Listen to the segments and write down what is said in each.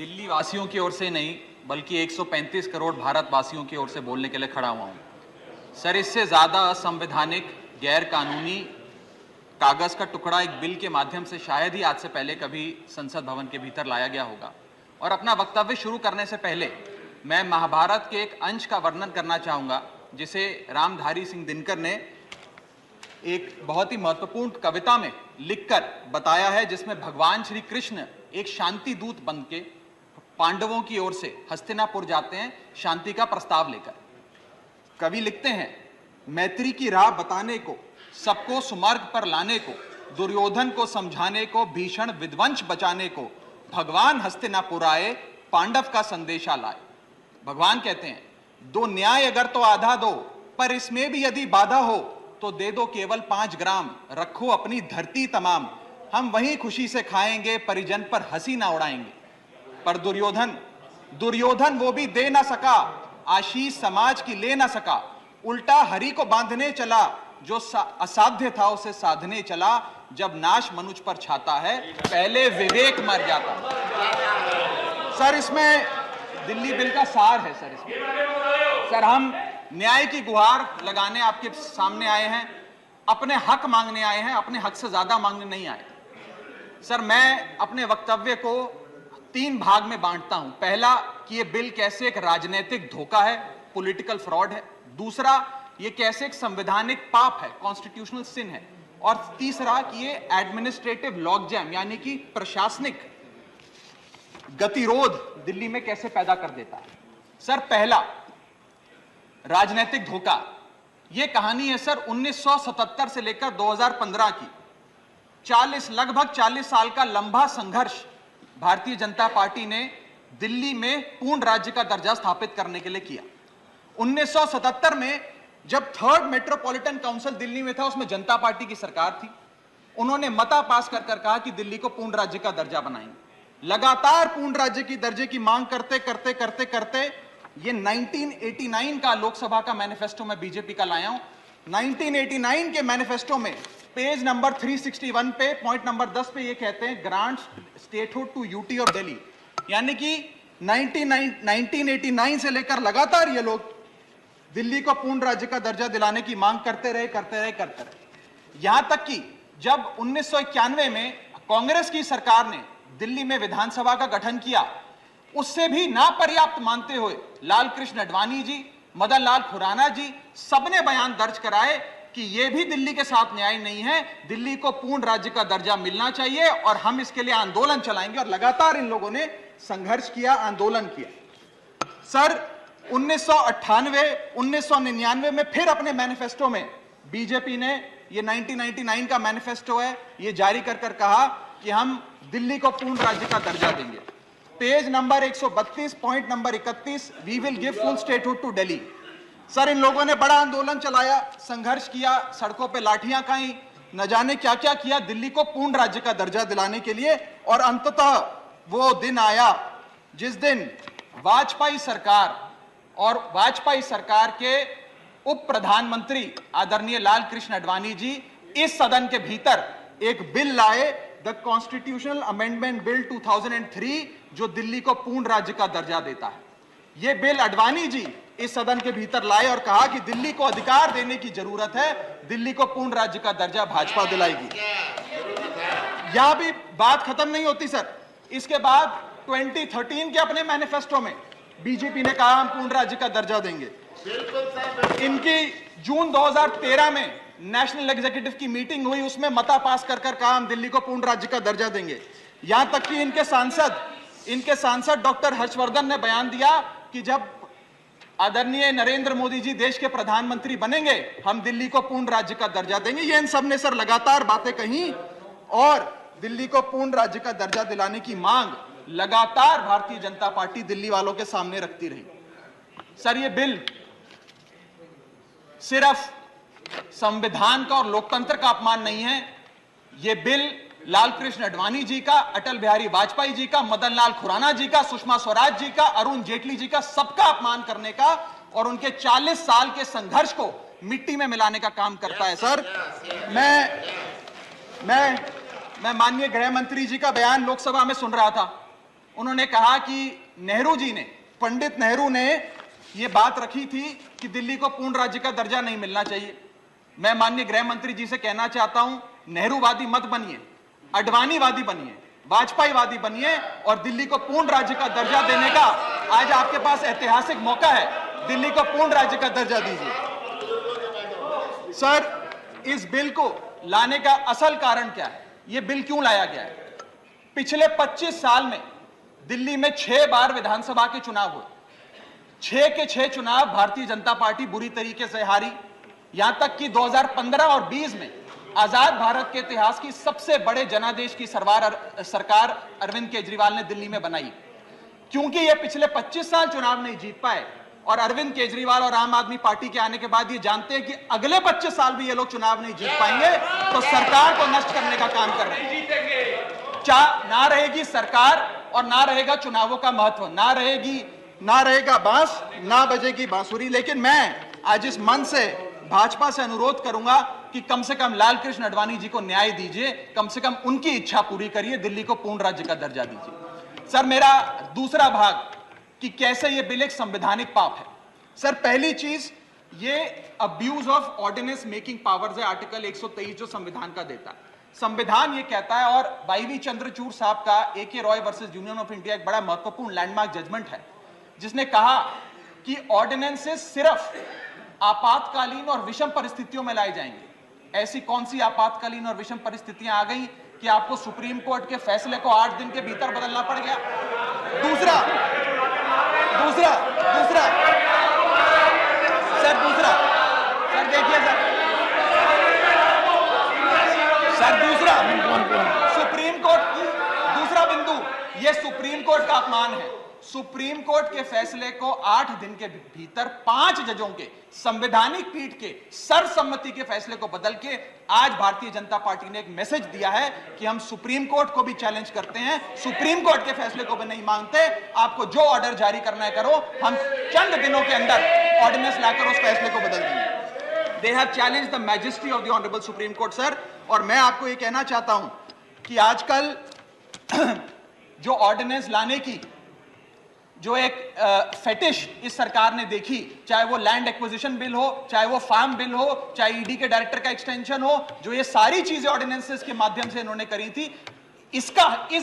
दिल्ली वासियों की ओर से नहीं बल्कि 135 करोड़ भारतवासियों की ओर से बोलने के लिए खड़ा हुआ हूं। सर, इससे ज्यादा असंवैधानिक, गैर कानूनी कागज का टुकड़ा एक बिल के माध्यम से शायद ही आज से पहले कभी संसद भवन के भीतर लाया गया होगा। और अपना वक्तव्य शुरू करने से पहले मैं महाभारत के एक अंश का वर्णन करना चाहूंगा जिसे रामधारी सिंह दिनकर ने एक बहुत ही महत्वपूर्ण कविता में लिखकर बताया है, जिसमें भगवान श्री कृष्ण एक शांति दूत बनके पांडवों की ओर से हस्तिनापुर जाते हैं शांति का प्रस्ताव लेकर। कवि लिखते हैं, मैत्री की राह बताने को, सबको सुमार्ग पर लाने को, दुर्योधन को समझाने को, भीषण विध्वंस बचाने को, भगवान हस्तिनापुर आए, पांडव का संदेशा लाए। भगवान कहते हैं, दो न्याय अगर तो आधा दो, पर इसमें भी यदि बाधा हो तो दे दो केवल 5 ग्राम, रखो अपनी धरती तमाम, हम वहीं खुशी से खाएंगे, परिजन पर हंसी ना उड़ाएंगे। पर दुर्योधन वो भी दे ना सका, आशीष समाज की ले ना सका, उल्टा हरि को बांधने चला, जो असाध्य था उसे साधने चला, जब नाश मनुष्य पर छाता है, पहले विवेक मर जाता। सर, इसमें दिल्ली बिल का सार है। सर, हम न्याय की गुहार लगाने आपके सामने आए हैं, अपने हक मांगने आए हैं, अपने हक से ज्यादा मांगने नहीं आए। सर, मैं अपने वक्तव्य को 3 भाग में बांटता हूं। पहला कि यह बिल कैसे एक राजनीतिक धोखा है, पॉलिटिकल फ्रॉड है। दूसरा, यह कैसे एक संवैधानिक पाप है, कॉन्स्टिट्यूशनल सिन है। और तीसरा कि यह एडमिनिस्ट्रेटिव लॉकजैम यानी कि प्रशासनिक गतिरोध दिल्ली में कैसे पैदा कर देता है। सर, पहला राजनीतिक धोखा, यह कहानी है सर 1977 से लेकर 2015 की। लगभग 40 साल का लंबा संघर्ष भारतीय जनता पार्टी ने दिल्ली में पूर्ण राज्य का दर्जा स्थापित करने के लिए किया। 1977 में जब 3rd मेट्रोपॉलिटन काउंसिल दिल्ली में था, उसमें जनता पार्टी की सरकार थी। उन्होंने मता पास कर कहा कि दिल्ली को पूर्ण राज्य का दर्जा बनाएंगे। लगातार पूर्ण राज्य की दर्जे की मांग करते करते करते करते ये 1989 का लोकसभा का मैनिफेस्टो मैं बीजेपी का लाया हूं। 1989 के मैनिफेस्टो में पेज नंबर 361 पे पॉइंट नंबर 10 पे ये कहते हैं, grant statehood to UT of Delhi. यानी कि 1989 से लेकर लगातार ये लोग दिल्ली को पूर्ण राज्य का दर्जा दिलाने की मांग करते रहे। यहां तक कि जब 1991 में कांग्रेस की सरकार ने दिल्ली में विधानसभा का गठन किया, उससे भी ना पर्याप्त मानते हुए लाल कृष्ण अडवाणी जी, मदन लाल खुराना जी सबने बयान दर्ज कराए कि यह भी दिल्ली के साथ न्याय नहीं है, दिल्ली को पूर्ण राज्य का दर्जा मिलना चाहिए और हम इसके लिए आंदोलन चलाएंगे। और लगातार इन लोगों ने संघर्ष किया, आंदोलन किया। सर, 1999 में फिर अपने मैनिफेस्टो में बीजेपी ने, ये 1999 का मैनिफेस्टो है, ये जारी कर कहा कि हम दिल्ली को पूर्ण राज्य का दर्जा देंगे। Page number 132 point number 31, we will give full statehood to Delhi. Sir, इन लोगों ने बड़ा आंदोलन चलाया, संघर्ष किया, सड़कों पे लाठियां खाई, न जाने क्या क्या किया दिल्ली को पूर्ण राज्य का दर्जा दिलाने के लिए। और अंततः वो दिन आया जिस दिन वाजपेयी सरकार के उप प्रधानमंत्री आदरणीय लाल कृष्ण अडवाणी जी इस सदन के भीतर एक बिल लाए, द कॉन्स्टिट्यूशनल अमेंडमेंट बिल 2003, जो दिल्ली को पूर्ण राज्य का दर्जा देता है। यह बिल अडवाणी जी इस सदन के भीतर लाए और कहा कि दिल्ली को अधिकार देने की जरूरत है, दिल्ली को पूर्ण राज्य का दर्जा भाजपा दिलाएगी। यहां भी बात खत्म नहीं होती सर। इसके बाद 2013 के अपने मैनिफेस्टो में बीजेपी ने कहा हम पूर्ण राज्य का दर्जा देंगे। इनकी जून 2013 में नेशनल एग्जीक्यूटिव की मीटिंग हुई, उसमें मता पास कर कहा हम दिल्ली को पूर्ण राज्य का दर्जा देंगे। यहां तक कि इनके सांसद डॉक्टर हर्षवर्धन ने बयान दिया कि जब आदरणीय नरेंद्र मोदी जी देश के प्रधानमंत्री बनेंगे, हम दिल्ली को पूर्ण राज्य का दर्जा देंगे। ये इन सब ने सर लगातार बातें कही और दिल्ली को पूर्ण राज्य का दर्जा दिलाने की मांग लगातार भारतीय जनता पार्टी दिल्ली वालों के सामने रखती रही। सर, ये बिल सिर्फ संविधान का और लोकतंत्र का अपमान नहीं है, यह बिल लाल कृष्ण अडवाणी जी का, अटल बिहारी वाजपेयी जी का, मदन लाल खुराना जी का, सुषमा स्वराज जी का, अरुण जेटली जी का, सबका अपमान करने का और उनके 40 साल के संघर्ष को मिट्टी में मिलाने का काम करता है। सर, मैं माननीय गृह मंत्री जी का बयान लोकसभा में सुन रहा था। उन्होंने कहा कि नेहरू जी ने, पंडित नेहरू ने यह बात रखी थी कि दिल्ली को पूर्ण राज्य का दर्जा नहीं मिलना चाहिए। मैं माननीय गृह मंत्री जी से कहना चाहता हूं, नेहरूवादी मत बनिए, अडवाणीवादी बनिए, वाजपेयीवादी बनिए और दिल्ली को पूर्ण राज्य का दर्जा देने का आज आपके पास ऐतिहासिक मौका है। दिल्ली को पूर्ण राज्य का दर्जा दीजिए। सर, इस बिल को लाने का असल कारण क्या है? यह बिल क्यों लाया गया है? पिछले 25 साल में दिल्ली में 6 बार विधानसभा के चुनाव हुए। 6 के 6 चुनाव भारतीय जनता पार्टी बुरी तरीके से हारी। यहां तक कि 2015 और 20 में आजाद भारत के इतिहास की सबसे बड़े जनादेश की सरकार अरविंद केजरीवाल ने दिल्ली में बनाई। क्योंकि ये पिछले 25 साल चुनाव नहीं जीत पाए और अरविंद केजरीवाल और आम आदमी पार्टी के आने के बाद ये जानते हैं कि अगले 25 साल भी ये लोग चुनाव नहीं जीत पाएंगे, तो सरकार को नष्ट करने का काम कर रहे हैं। ना रहेगी सरकार और ना रहेगा चुनावों का महत्व, ना रहेगा बांस, ना बजेगी बांसुरी। लेकिन मैं आज इस मन से भाजपा से अनुरोध करूंगा कि कम से कम लाल कृष्ण आडवाणी जी को न्याय दीजिए, कम से कम उनकी इच्छा पूरी करिए, दिल्ली को पूर्ण राज्य का दर्जा दीजिए। सर, मेरा दूसरा भाग कि कैसे यह बिल एक संवैधानिक पाप है। सर, पहली चीज, ये abuse of ordinance making powers है, आर्टिकल 123 जो संविधान का देता है। संविधान ये कहता है, और वाईवी चंद्रचूड़ साहब का AK Roy versus union of India एक बड़ा महत्वपूर्ण लैंडमार्क जजमेंट है, जिसने कहा कि ऑर्डिनेंसेस सिर्फ आपातकालीन और विषम परिस्थितियों में लाए जाएंगे। ऐसी कौन सी आपातकालीन और विषम परिस्थितियां आ गई कि आपको सुप्रीम कोर्ट के फैसले को 8 दिन के भीतर बदलना पड़ गया? दूसरा सर देखिए सर दूसरा सुप्रीम कोर्ट की दूसरा बिंदु, यह सुप्रीम कोर्ट का अपमान है। सुप्रीम कोर्ट के फैसले को 8 दिन के भीतर 5 जजों के संवैधानिक पीठ के सर्वसम्मति के फैसले को बदल के आज भारतीय जनता पार्टी ने एक मैसेज दिया है कि हम सुप्रीम कोर्ट को भी चैलेंज करते हैं, सुप्रीम कोर्ट के फैसले को भी नहीं मांगते। आपको जो ऑर्डर जारी करना है करो, हम चंद दिनों के अंदर ऑर्डिनेंस लाकर उस फैसले को बदल देंगे। They have challenge the majesty of the honourable supreme court sir. और मैं आपको ये कहना चाहता हूं कि आजकल जो ऑर्डिनेंस लाने की जो एक फेटिश इस सरकार ने देखी, चाहे वो लैंड एक्विजिशन बिल हो, चाहे वो फार्म बिल हो, चाहे ईडी के डायरेक्टर का एक्सटेंशन हो, जो ये सारी चीजें ऑर्डिनेंसेस के माध्यम से इन्होंने करी थी, इस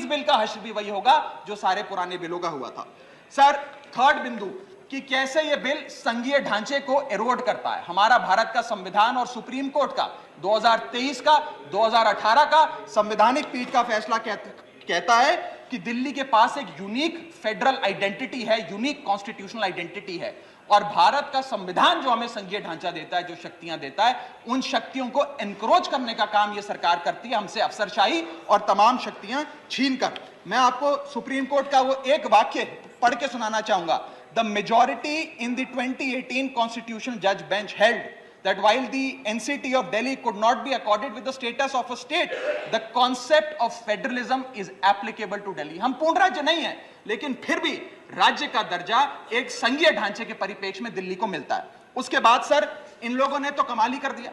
बिल का हश्र भी वही होगा जो सारे पुराने बिलों का हुआ था। सर, थर्ड बिंदु कि कैसे ये बिल संघीय ढांचे को एरोड करता है। हमारा भारत का संविधान और सुप्रीम कोर्ट का 2023 का 2018 का संवैधानिक पीठ का फैसला कहता है कि दिल्ली के पास एक यूनिक फेडरल आइडेंटिटी है, यूनिक कॉन्स्टिट्यूशनल आइडेंटिटी है, और भारत का संविधान जो हमें संघीय ढांचा देता है, जो शक्तियां देता है, उन शक्तियों को एनक्रोच करने का काम यह सरकार करती है, हमसे अफसरशाही और तमाम शक्तियां छीनकर। मैं आपको सुप्रीम कोर्ट का वो एक वाक्य पढ़ के सुनाना चाहूंगा। The majority in the 2018 constitutional जज bench held that while the NCT of Delhi could not be accorded with the status of a state, the concept of federalism is applicable to Delhi. हम पूर्ण राज्य नहीं है, लेकिन फिर भी राज्य का दर्जा एक संघीय ढांचे के परिप्रेक्ष्य में दिल्ली को मिलता है। उसके बाद सर, इन लोगों ने तो कमाल ही कर दिया।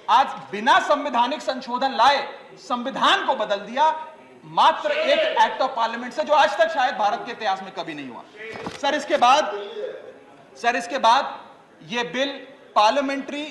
आज बिना संवैधानिक संशोधन लाए संविधान को बदल दिया, मात्र एक एक्ट ऑफ पार्लियामेंट से, जो आज तक शायद भारत के इतिहास में कभी नहीं हुआ। सर, इसके बाद यह बिल पार्लियामेंट्री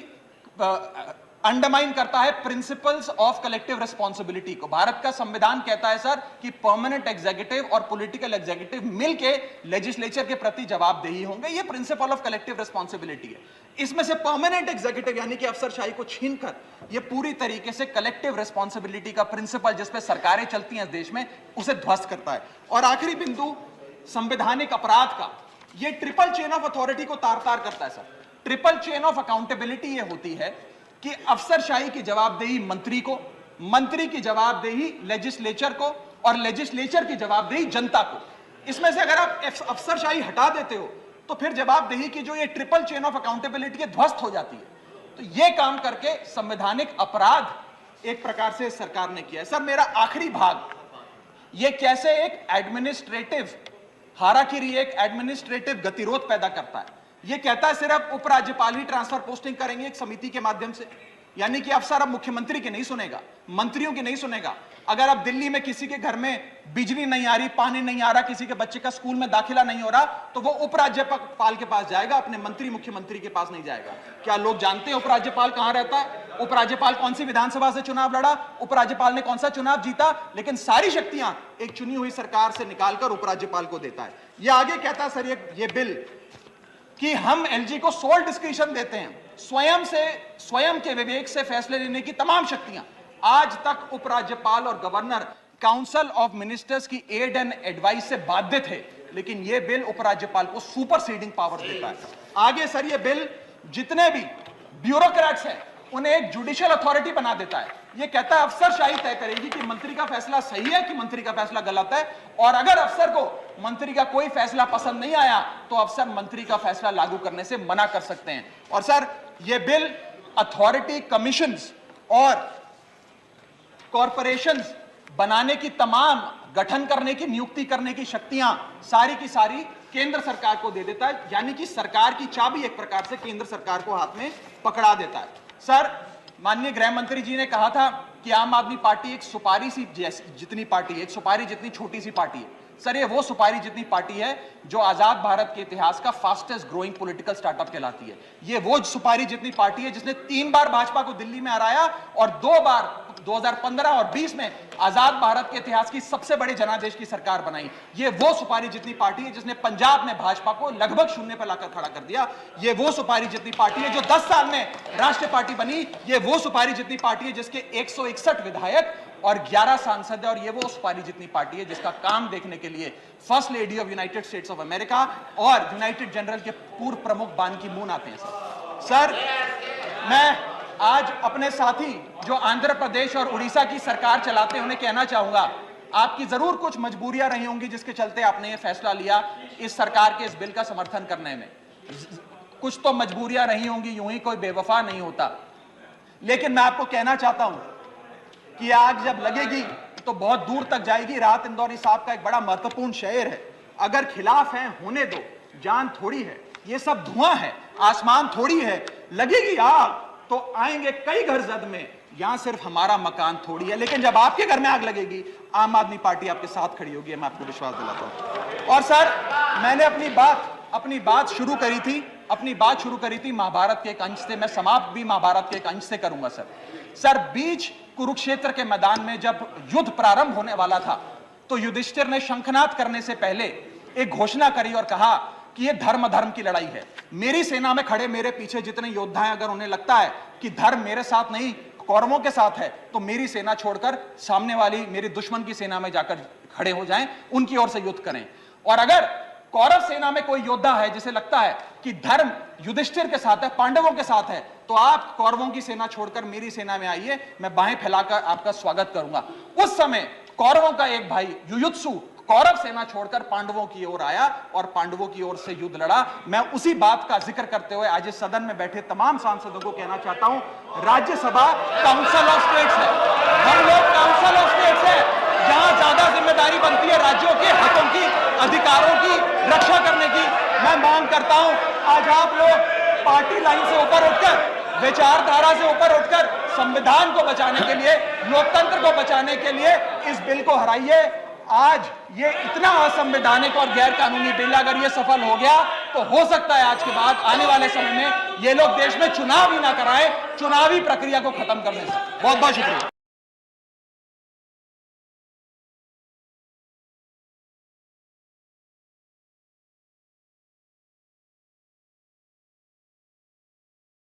अंडरमाइन करता है प्रिंसिपल्स ऑफ कलेक्टिव रिस्पांसिबिलिटी को। भारत का संविधान कहता है सर कि परमानेंट एग्जीक्यूटिव और पॉलिटिकल एग्जीक्यूटिव मिलके लेजिस्लेचर के प्रति जवाबदेही होंगे। ये प्रिंसिपल ऑफ कलेक्टिव रिस्पांसिबिलिटी है। इसमें से परमानेंट एग्जीक्यूटिव यानी कि अफसरशाही को छीनकर ये पूरी तरीके से कलेक्टिव रिस्पांसिबिलिटी का प्रिंसिपल, जिसपे सरकारें चलती हैं इस देश में, उसे ध्वस्त करता है। और आखिरी बिंदु, संवैधानिक अपराध का, ये ट्रिपल चेन ऑफ अथॉरिटी को तार तार करता है sir. Triple chain of accountability ये होती है कि अफसरशाही की जवाबदेही मंत्री को, मंत्री की जवाबदेही लेजिस्लेचर को, और लेजिस्लेचर की जवाबदेही जनता को। इसमें से अगर आप अफसरशाही हटा देते हो तो फिर जवाबदेही की जो ये ट्रिपल चेन ऑफ अकाउंटेबिलिटी है ध्वस्त हो जाती है। तो ये काम करके संवैधानिक अपराध एक प्रकार से सरकार ने किया है। सर, मेरा आखिरी भाग, ये कैसे एक एडमिनिस्ट्रेटिव हाराकिरी, एक एडमिनिस्ट्रेटिव गतिरोध पैदा करता है। ये कहता है सिर्फ उपराज्यपाल ही ट्रांसफर पोस्टिंग करेंगे एक समिति के माध्यम से। यानी कि अफसर अब मुख्यमंत्री की नहीं सुनेगा, मंत्रियों की नहीं सुनेगा। अगर अब दिल्ली में किसी के घर में बिजली नहीं आ रही, पानी नहीं आ रहा, किसी के बच्चे का स्कूल में दाखिला नहीं हो रहा, तो वो उपराज्यपाल के पास जाएगा, अपने मंत्री मुख्यमंत्री के पास नहीं जाएगा। क्या लोग जानते हैं उपराज्यपाल कहां रहता है? उपराज्यपाल कौन सी विधानसभा से चुनाव लड़ा, उपराज्यपाल ने कौन सा चुनाव जीता? लेकिन सारी शक्तियां एक चुनी हुई सरकार से निकालकर उपराज्यपाल को देता है। यह आगे कहता है सर ये बिल कि हम एलजी को सोल डिस्क्रिशन देते हैं, स्वयं के विवेक से फैसले लेने की तमाम शक्तियां। आज तक उपराज्यपाल और गवर्नर काउंसिल ऑफ मिनिस्टर्स की एड एंड एडवाइस से बाध्य थे, लेकिन यह बिल उपराज्यपाल को सुपरसीडिंग पावर देता है। आगे सर यह बिल जितने भी ब्यूरोक्रेट्स हैं उन्हें एक जुडिशियल अथॉरिटी बना देता है। यह कहता है अफसरशाही तय करेगी कि मंत्री का फैसला सही है कि मंत्री का फैसला गलत है, और अगर अफसर को मंत्री का कोई फैसला पसंद नहीं आया तो अफसर मंत्री का फैसला लागू करने से मना कर सकते हैं। और सर यह बिल अथॉरिटी, कमीशंस और कॉरपोरेशंस बनाने की, तमाम गठन करने की, नियुक्ति करने की शक्तियां सारी की सारी केंद्र सरकार को दे देता है, यानी कि सरकार की चाबी एक प्रकार से केंद्र सरकार को हाथ में पकड़ा देता है। सर माननीय गृह मंत्री जी ने कहा था कि आम आदमी पार्टी एक सुपारी सी जितनी पार्टी है, एक सुपारी जितनी छोटी सी पार्टी है। सर ये वो सुपारी जितनी पार्टी है जो आजाद भारत के इतिहास का फास्टेस्ट ग्रोइंग पॉलिटिकल स्टार्टअप कहलाती है। ये वो सुपारी जितनी पार्टी है जिसने 3 बार भाजपा को दिल्ली में हराया और 2 बार 2015 और 20 में आजाद भारत के इतिहास की सबसे बड़ी जनादेश की सरकार बनाई। ये वो सुपारी जितनी पार्टी है जिसने पंजाब में भाजपा को लगभग शून्य पर लाकर खड़ा कर दिया। ये वो सुपारी जितनी पार्टी है जो 10 साल में राष्ट्रीय पार्टी बनी। ये वो सुपारी जितनी पार्टी है जिसके 161 विधायक और 11 सांसद है। और ये वो सुपारी जितनी पार्टी है जिसका काम देखने के लिए first lady of United states of America और यूनाइटेड जनरल के पूर्व प्रमुख बान की मून आते हैं। सर मैं आज अपने साथी जो आंध्र प्रदेश और उड़ीसा की सरकार चलाते हैं उन्हें कहना चाहूंगा, आपकी जरूर कुछ मजबूरियां रही होंगी जिसके चलते आपने ये फैसला लिया इस सरकार के इस बिल का समर्थन करने में। कुछ तो मजबूरियां रही होंगी, यूं ही कोई बेवफा नहीं होता। लेकिन मैं आपको कहना चाहता हूं कि आग जब लगेगी तो बहुत दूर तक जाएगी। राहत इंदौरी साहब का एक बड़ा महत्वपूर्ण शेर है, अगर खिलाफ है होने दो, जान थोड़ी है, ये सब धुआं है, आसमान थोड़ी है, लगेगी आग तो आएंगे कई घर जद में, यहां सिर्फ हमारा मकान थोड़ी है। लेकिन जब आपके घर में आग लगेगी आम आदमी पार्टी आपके साथ खड़ी होगी, मैं आपको विश्वास दिलाता हूं। और सर मैंने अपनी बात शुरू करी थी महाभारत के एक अंश से, मैं समाप्त भी महाभारत के एक अंश से करूंगा। सर बीच कुरुक्षेत्र के मैदान में जब युद्ध प्रारंभ होने वाला था तो युधिष्ठिर ने शंखनाद करने से पहले एक घोषणा करी और कहा कि यह धर्म की लड़ाई है। मेरी सेना में खड़े मेरे पीछे जितने योद्धा हैं, अगर उन्हें लगता है कि धर्म मेरे साथ नहीं कौरवों के साथ है तो मेरी सेना छोड़कर सामने वाली मेरी दुश्मन की सेना में जाकर खड़े हो जाएं, उनकी ओर से युद्ध करें। और अगर कौरव सेना में कोई योद्धा है जिसे लगता है कि धर्म युधिष्ठिर के साथ है, पांडवों के साथ है, तो आप कौरवों की सेना छोड़कर मेरी सेना में आइए, मैं बाहें फैलाकर आपका स्वागत करूंगा। उस समय कौरवों का एक भाई युयुत्सु कौरव सेना छोड़कर पांडवों की ओर आया और पांडवों की ओर से युद्ध लड़ा। मैं उसी बात का जिक्र करते हुए आज इस सदन में बैठे तमाम सांसदों को कहना चाहता हूं, राज्यसभा काउंसिल ऑफ स्टेट्स है, हम लोग काउंसिल ऑफ स्टेट्स है, जहां ज्यादा जिम्मेदारी बनती है राज्यों के हकों की, अधिकारों की रक्षा करने की। मैं मांग करता हूं आज आप लोग पार्टी लाइन से ऊपर उठकर, विचारधारा से ऊपर उठकर संविधान को बचाने के लिए, लोकतंत्र को बचाने के लिए इस बिल को हराइए। आज ये इतना असंवैधानिक और गैर कानूनी बिल अगर ये सफल हो गया तो हो सकता है आज के बाद आने वाले समय में ये लोग देश में चुनाव ही ना कराएं, चुनावी प्रक्रिया को खत्म कर दें। बहुत बहुत शुक्रिया।